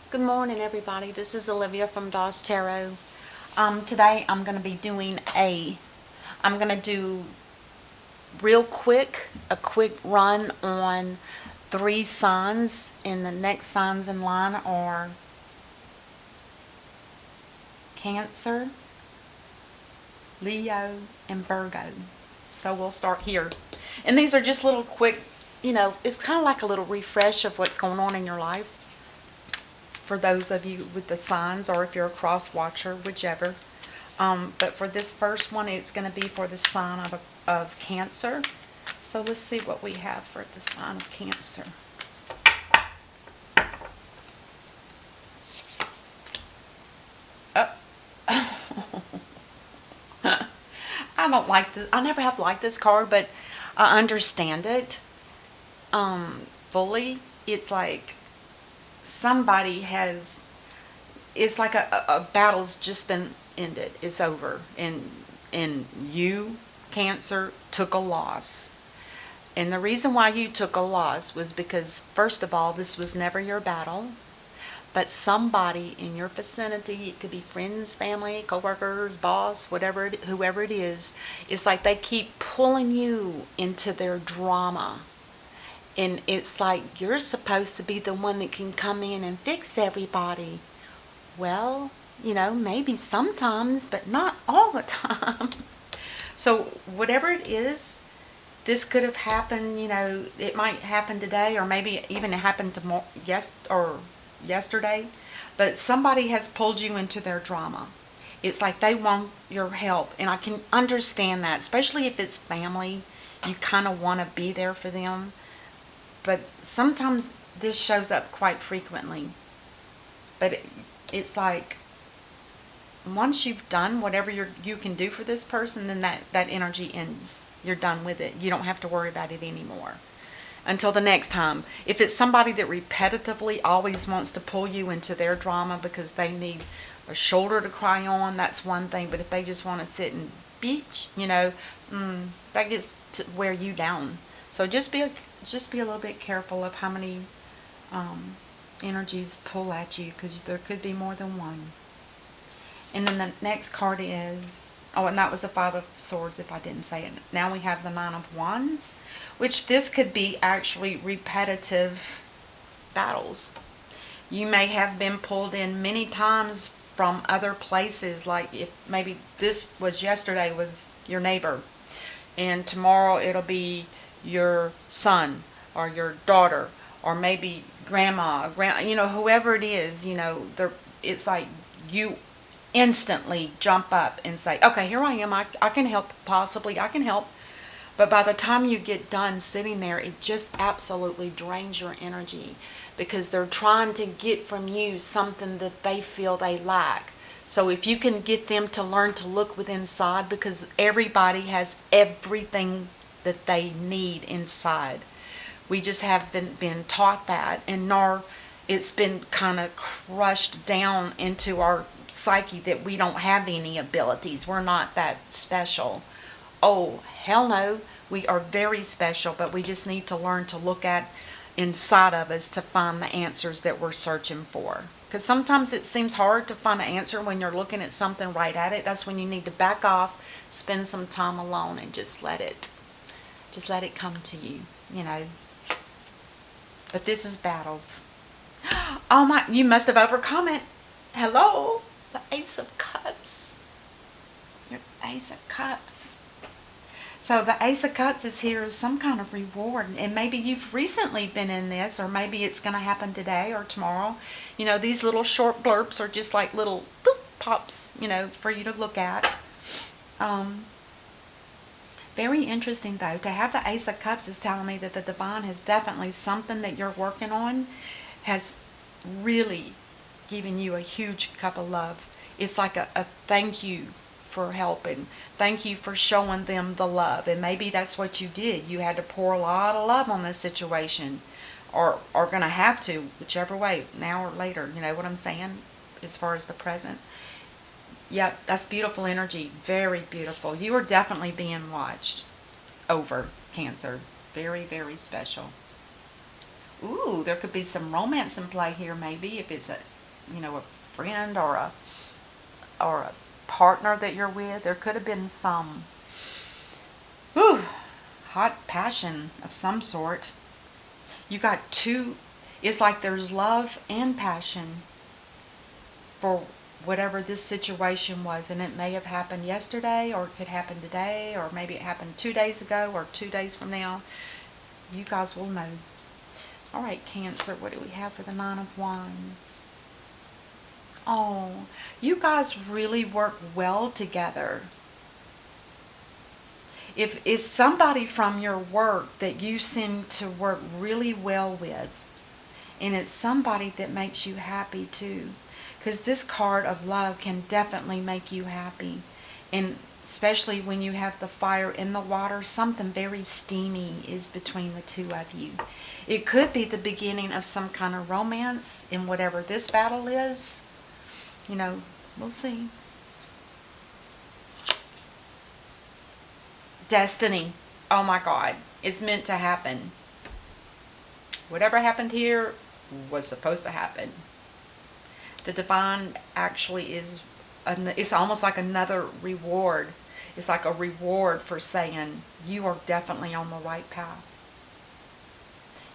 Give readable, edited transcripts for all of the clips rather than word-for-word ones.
Good morning, everybody. This is Olivia from Dawes Tarot. Today I'm going to be doing I'm going to do real quick, a quick run on three signs, and the next signs in line are Cancer, Leo, and Virgo. So we'll start here. And these are just little quick, it's kind of like a little refresh of what's going on in your life for those of you with the signs, or if you're a cross watcher, whichever. But for this first one, it's going to be for the sign of Cancer. So let's see what we have for the sign of Cancer. Oh. I don't like this. I never have liked this card, but I understand it fully. It's like somebody has, it's like a battle's just been ended. It's over. And you, Cancer, took a loss. And the reason why you took a loss was because, first of all, this was never your battle. But somebody in your vicinity, it could be friends, family, coworkers, boss, whoever it is, it's like they keep pulling you into their drama. And it's like you're supposed to be the one that can come in and fix everybody. Well, maybe sometimes, but not all the time. So whatever it is, this could have happened, it might happen today, or maybe even it happened tomorrow, yesterday. But somebody has pulled you into their drama. It's like they want your help, and I can understand that, especially if it's family. You kind of want to be there for them. But sometimes this shows up quite frequently. But it's like once you've done whatever you can do for this person, then that energy ends. You're done with it. You don't have to worry about it anymore until the next time. If it's somebody that repetitively always wants to pull you into their drama because they need a shoulder to cry on, that's one thing. But if they just want to sit and beach, that gets to wear you down. So just be a little bit careful of how many energies pull at you, because there could be more than one. And then the next card is, and that was the Five of Swords if I didn't say it. Now we have the Nine of Wands, which this could be actually repetitive battles. You may have been pulled in many times from other places, like if maybe this was yesterday was your neighbor, and tomorrow it'll be your son or your daughter, or maybe grandma, whoever it is, it's like you instantly jump up and say, okay, here I am, I can help, possibly I can help. But by the time you get done sitting there, it just absolutely drains your energy, because they're trying to get from you something that they feel they lack. So if you can get them to learn to look within inside, because everybody has everything that they need inside. We just haven't been taught that, and nor it's been kind of crushed down into our psyche that we don't have any abilities. We're not that special. Oh, hell no. We are very special, but we just need to learn to look at inside of us to find the answers that we're searching for. Because sometimes it seems hard to find an answer when you're looking at something right at it. That's when you need to back off, spend some time alone, and just let it come to you, But this is battles. Oh my, you must have overcome it. Hello, the Ace of Cups. Your Ace of Cups. So the Ace of Cups is here as some kind of reward. And maybe you've recently been in this, or maybe it's going to happen today or tomorrow. These little short blurbs are just like little boop pops, for you to look at. Very interesting, though. To have the Ace of Cups is telling me that the Divine has definitely something that you're working on, has really given you a huge cup of love. It's like a thank you for helping. Thank you for showing them the love. And maybe that's what you did. You had to pour a lot of love on this situation, or going to have to, whichever way, now or later. You know what I'm saying? As far as the present. Yep, that's beautiful energy. Very beautiful. You are definitely being watched over, Cancer. Very, very special. Ooh, there could be some romance in play here, maybe, if it's a friend or a partner that you're with. There could have been some hot passion of some sort. You got two. It's like there's love and passion for whatever this situation was, and it may have happened yesterday, or it could happen today, or maybe it happened 2 days ago, or 2 days from now. You guys will know. All right, Cancer, what do we have for the Nine of Wands? Oh, you guys really work well together. If it's somebody from your work that you seem to work really well with, and it's somebody that makes you happy too, because this card of love can definitely make you happy, and especially when you have the fire in the water, something very steamy is between the two of you. It could be the beginning of some kind of romance in whatever this battle is. We'll see. Destiny. Oh my God. It's meant to happen. Whatever happened here was supposed to happen. The divine actually is, it's almost like another reward. It's like a reward for saying you are definitely on the right path.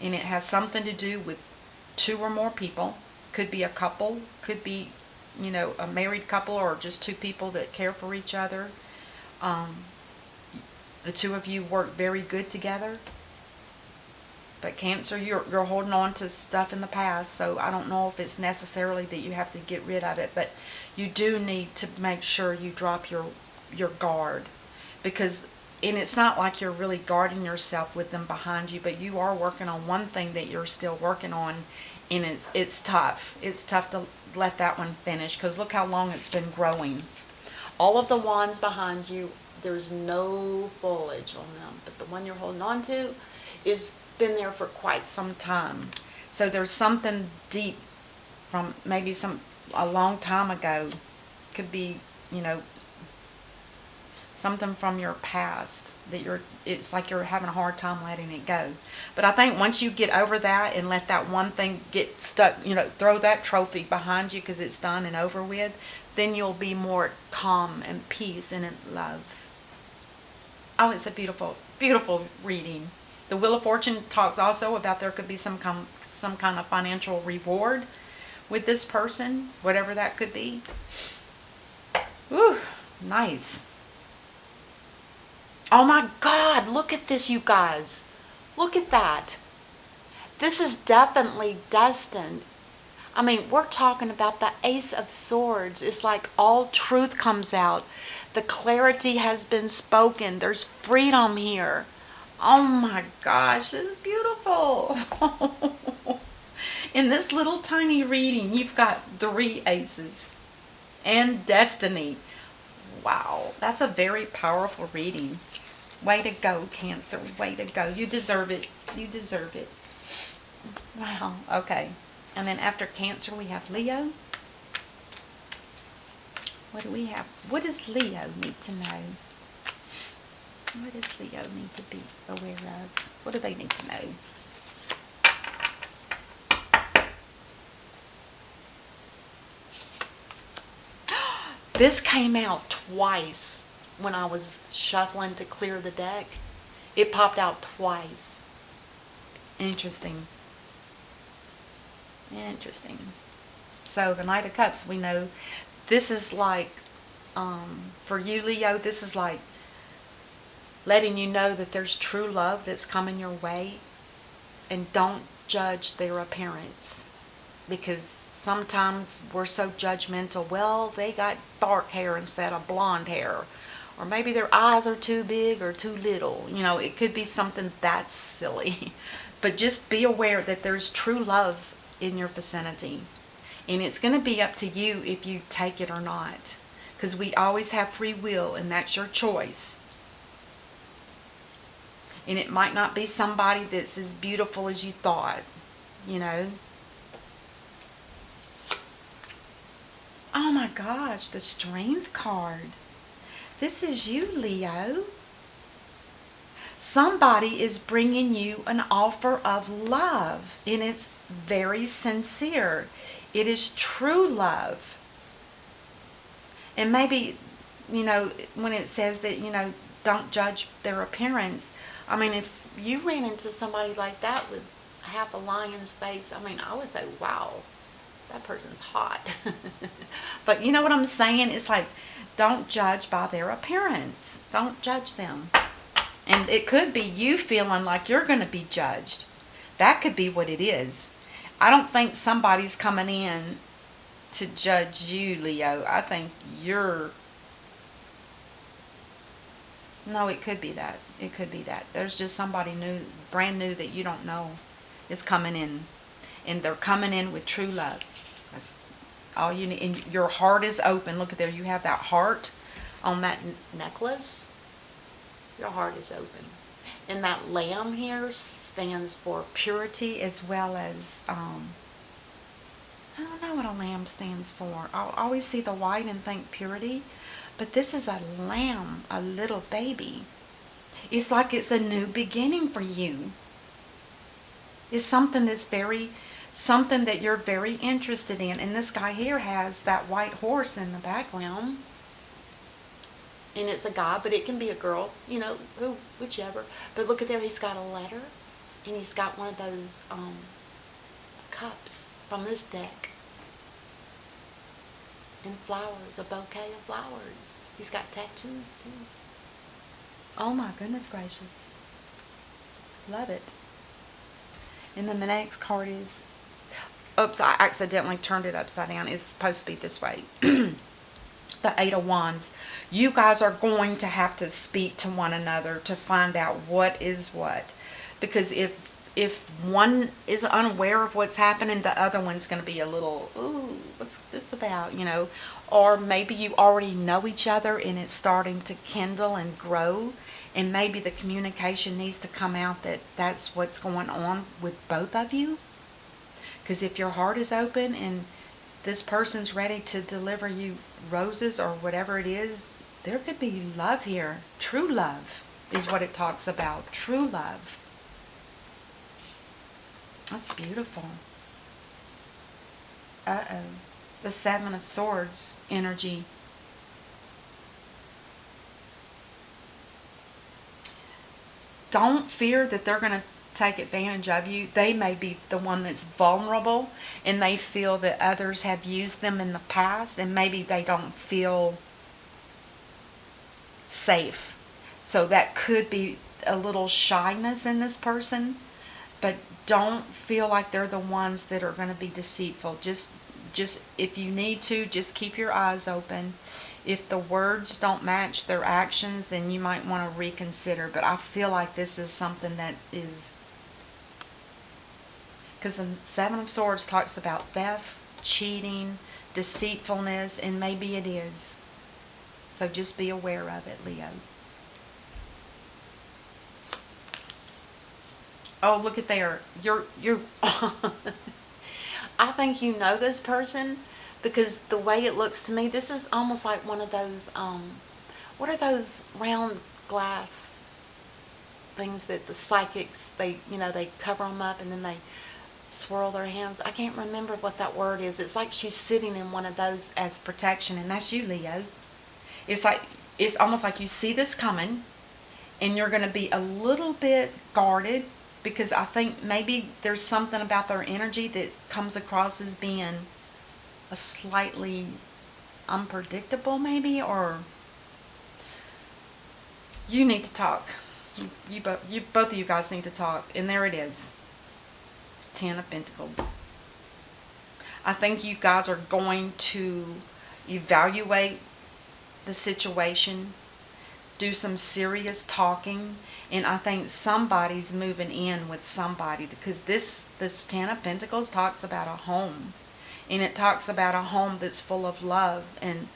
And it has something to do with two or more people. Could be a couple, could be, a married couple, or just two people that care for each other. The two of you work very good together. But Cancer, you're holding on to stuff in the past, so I don't know if it's necessarily that you have to get rid of it, but you do need to make sure you drop your guard, and it's not like you're really guarding yourself with them behind you, but you are working on one thing that you're still working on, and it's tough. It's tough to let that one finish, because look how long it's been growing. All of the wands behind you, there's no foliage on them, but the one you're holding on to is been there for quite some time. So there's something deep from maybe a long time ago. Could be, something from your past that it's like you're having a hard time letting it go. But I think once you get over that and let that one thing get stuck, throw that trophy behind you because it's done and over with, then you'll be more calm and peace and in love. Oh, it's a beautiful, beautiful reading. The Wheel of Fortune talks also about there could be some kind of financial reward with this person, whatever that could be. Ooh, nice. Oh my God, look at this, you guys. Look at that. This is definitely destined. I mean, we're talking about the Ace of Swords. It's like all truth comes out. The clarity has been spoken. There's freedom here. Oh my gosh, it's beautiful. In this little tiny reading, you've got 3 aces and destiny. Wow, that's a very powerful reading. Way to go, Cancer. Way to go. You deserve it. You deserve it. Wow, okay. And then after Cancer, we have Leo. What do we have? What does Leo need to know? What does Leo need to be aware of? What do they need to know? This came out twice when I was shuffling to clear the deck. It popped out twice. Interesting. Interesting. So the Knight of Cups, we know this is like, for you, Leo, this is like letting you know that there's true love that's coming your way, and don't judge their appearance, because sometimes we're so judgmental. Well, they got dark hair instead of blonde hair, or maybe their eyes are too big or too little. It could be something that's silly. But just be aware that there's true love in your vicinity, and it's going to be up to you if you take it or not, because we always have free will, and that's your choice. And it might not be somebody that's as beautiful as you thought, Oh my gosh, the Strength card. This is you, Leo. Somebody is bringing you an offer of love, and it's very sincere. It is true love. And maybe, when it says that, don't judge their appearance, I mean, if you ran into somebody like that with half a lion's face, I mean, I would say, wow, that person's hot. But you know what I'm saying? It's like, don't judge by their appearance. Don't judge them. And it could be you feeling like you're going to be judged. That could be what it is. I don't think somebody's coming in to judge you, Leo. I think you're... No, it could be that. It could be that. There's just somebody new, brand new that you don't know is coming in. And they're coming in with true love. That's all you need. And your heart is open. Look at there. You have that heart on that necklace. Your heart is open. And that lamb here stands for purity, as well as, I don't know what a lamb stands for. I always see the white and think purity. But this is a lamb, a little baby. It's like it's a new beginning for you. It's something something that you're very interested in. And this guy here has that white horse in the background. And it's a guy, but it can be a girl, whichever. But look at there, he's got a letter. And he's got one of those cups from this deck. And flowers, a bouquet of flowers. He's got tattoos too. Oh my goodness gracious. Love it. And then the next card is, oops, I accidentally turned it upside down. It's supposed to be this way. The Eight of Wands. You guys are going to have to speak to one another to find out what is what. Because if one is unaware of what's happening, the other one's going to be a little, ooh, what's this about, Or maybe you already know each other and it's starting to kindle and grow. And maybe the communication needs to come out that that's what's going on with both of you. Because if your heart is open and this person's ready to deliver you roses or whatever it is, there could be love here. True love is what it talks about. True love. That's beautiful. Uh-oh. The Seven of Swords energy. Don't fear that they're going to take advantage of you. They may be the one that's vulnerable and they feel that others have used them in the past and maybe they don't feel safe. So that could be a little shyness in this person, but don't feel like they're the ones that are going to be deceitful. Just if you need to, just keep your eyes open. If the words don't match their actions, then you might want to reconsider. But I feel like this is something that is... Because the Seven of Swords talks about theft, cheating, deceitfulness, and maybe it is. So just be aware of it, Leo. Oh, look at there. You're I think you know this person. Because the way it looks to me, this is almost like one of those, what are those round glass things that the psychics, they cover them up and then they swirl their hands. I can't remember what that word is. It's like she's sitting in one of those as protection, and that's you, Leo. It's almost like you see this coming and you're going to be a little bit guarded because I think maybe there's something about their energy that comes across as being a slightly unpredictable maybe, or you need to talk. Both of you guys need to talk. And there it is. Ten of Pentacles. I think you guys are going to evaluate the situation, do some serious talking, and I think somebody's moving in with somebody, because this Ten of Pentacles talks about a home. And it talks about a home that's full of love and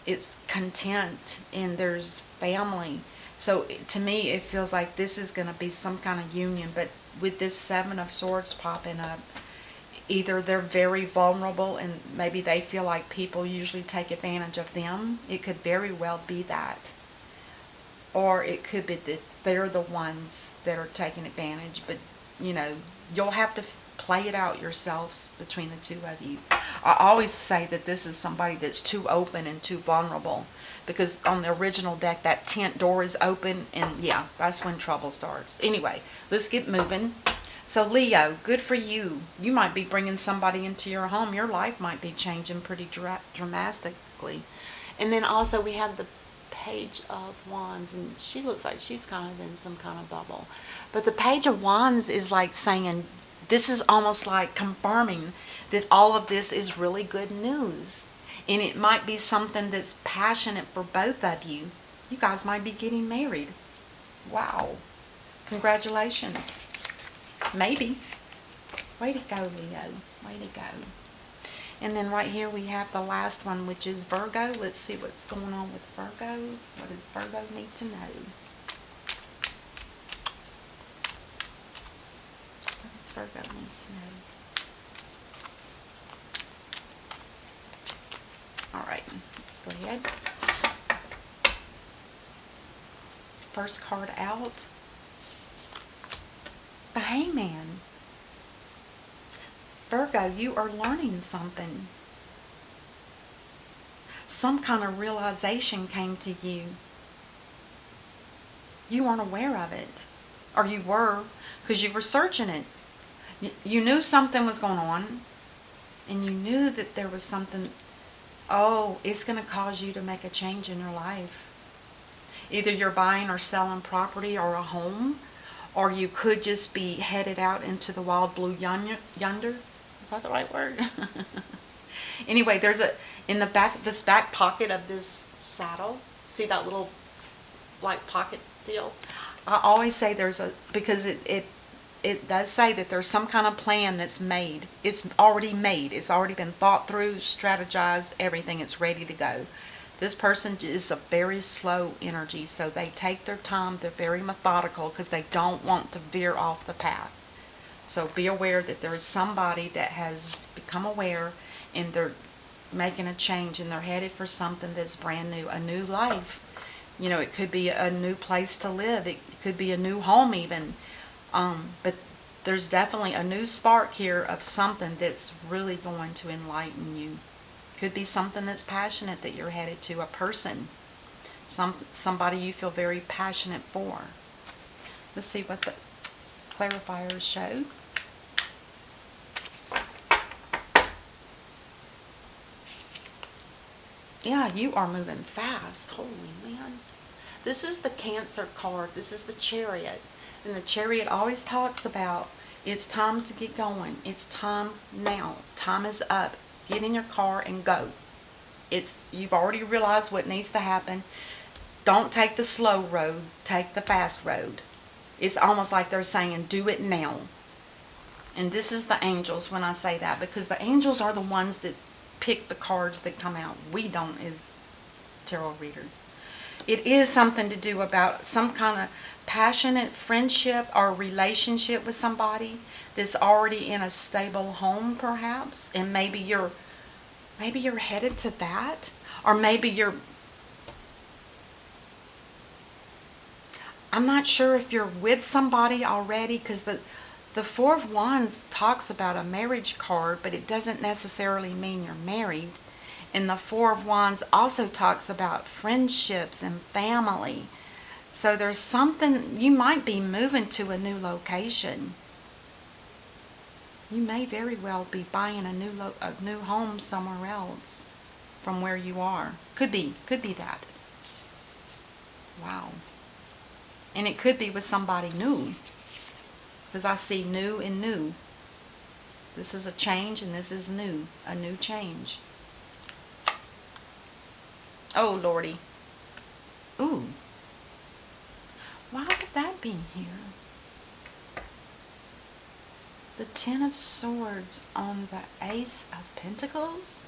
it's content and there's family. So to me, it feels like this is going to be some kind of union. But with this Seven of Swords popping up, either they're very vulnerable and maybe they feel like people usually take advantage of them. It could very well be that. Or it could be that they're the ones that are taking advantage. But, you'll have to play it out yourselves between the two of you. I always say that this is somebody that's too open and too vulnerable, because on the original deck that tent door is open, and yeah, that's when trouble starts. Anyway, let's get moving. So Leo, good for you. You might be bringing somebody into your home. Your life might be changing pretty dramatically. And then also we have the Page of Wands, and she looks like she's kind of in some kind of bubble. But the Page of Wands is like saying, this is almost like confirming that all of this is really good news. And it might be something that's passionate for both of you. You guys might be getting married. Wow. Congratulations. Maybe. Way to go, Leo. Way to go. And then right here we have the last one, which is Virgo. Let's see what's going on with Virgo. What does Virgo need to know? What does Virgo need to know? Alright, let's go ahead. First card out. The Hangman. Virgo, you are learning something. Some kind of realization came to you. You weren't aware of it. Or you were, because you were searching it. You knew something was going on. And you knew that there was something, oh, it's going to cause you to make a change in your life. Either you're buying or selling property or a home. Or you could just be headed out into the wild blue yonder. Is that the right word? Anyway, there's in the back, this back pocket of this saddle. See that little like pocket deal? I always say because it does say that there's some kind of plan that's made. It's already made. It's already been thought through, strategized, everything. It's ready to go. This person is a very slow energy, so they take their time. They're very methodical because they don't want to veer off the path. So be aware that there is somebody that has become aware and they're making a change and they're headed for something that's brand new, a new life. You know, it could be a new place to live. It could be a new home even. But there's definitely a new spark here of something that's really going to enlighten you. Could be something that's passionate that you're headed to, a person, somebody you feel very passionate for. Let's see what the clarifiers show. Yeah, you are moving fast. Holy man. This is the Cancer card. This is the Chariot. And the Chariot always talks about it's time to get going. It's time now. Time is up. Get in your car and go. You've already realized what needs to happen. Don't take the slow road. Take the fast road. It's almost like they're saying, do it now. And this is the angels when I say that, because the angels are the ones that pick the cards that come out. We don't as tarot readers. It is something to do about some kind of passionate friendship or relationship with somebody that's already in a stable home, perhaps, and maybe you're headed to that, or maybe I'm not sure if you're with somebody already, because the Four of Wands talks about a marriage card, but it doesn't necessarily mean you're married. And the Four of Wands also talks about friendships and family. So there's something, you might be moving to a new location. You may very well be buying a new home somewhere else from where you are. Could be that. Wow. And it could be with somebody new. Because I see new and new. This is a change and this is new. A new change. Oh, Lordy. Ooh. Why would that be here? The Ten of Swords on the Ace of Pentacles.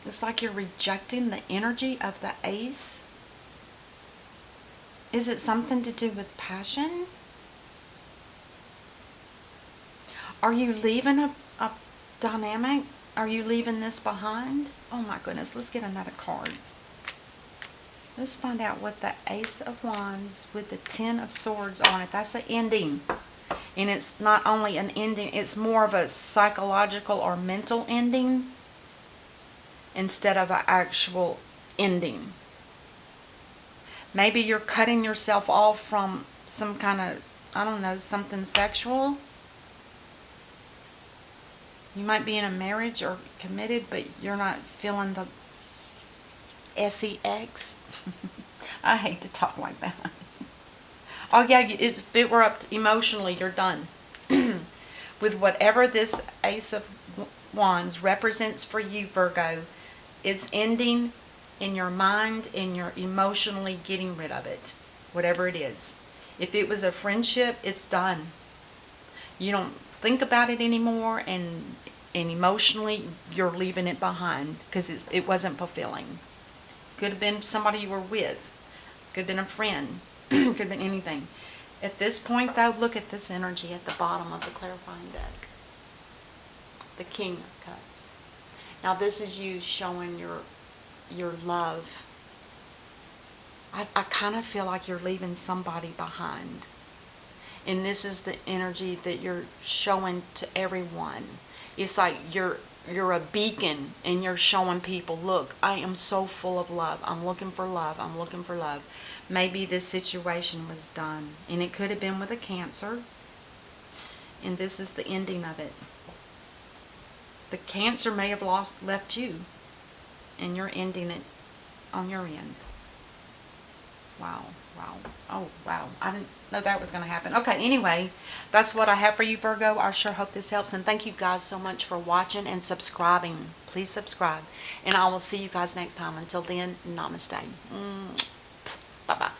It's like you're rejecting the energy of the Ace. Is it something to do with passion? Are you leaving a dynamic? Are you leaving this behind? Oh my goodness, let's get another card. Let's find out what the Ace of Wands with the Ten of Swords on it. That's an ending. And it's not only an ending, it's more of a psychological or mental ending instead of an actual ending. Maybe you're cutting yourself off from some kind of, I don't know, something sexual. You might be in a marriage or committed, but you're not feeling the sex. I hate to talk like that. Oh yeah, if it were up to emotionally, you're done. With whatever this Ace of Wands represents for you, Virgo, it's ending in your mind and you're emotionally getting rid of it. Whatever it is. If it was a friendship, it's done. You don't think about it anymore, and emotionally you're leaving it behind because it wasn't fulfilling. Could have been somebody you were with. Could have been a friend. Could have been anything. At this point, though, look at this energy at the bottom of the clarifying deck. The King of Cups. Now, this is you showing your love. I kind of feel like you're leaving somebody behind. And this is the energy that you're showing to everyone. It's like you're a beacon and you're showing people, look, I am so full of love. I'm looking for love. I'm looking for love. Maybe this situation was done. And it could have been with a Cancer. And this is the ending of it. The Cancer may have left you. And you're ending it on your end. Wow. Wow. Oh, wow. I didn't know that was going to happen. Okay, anyway, that's what I have for you, Virgo. I sure hope this helps. And thank you guys so much for watching and subscribing. Please subscribe. And I will see you guys next time. Until then, namaste. Bye-bye.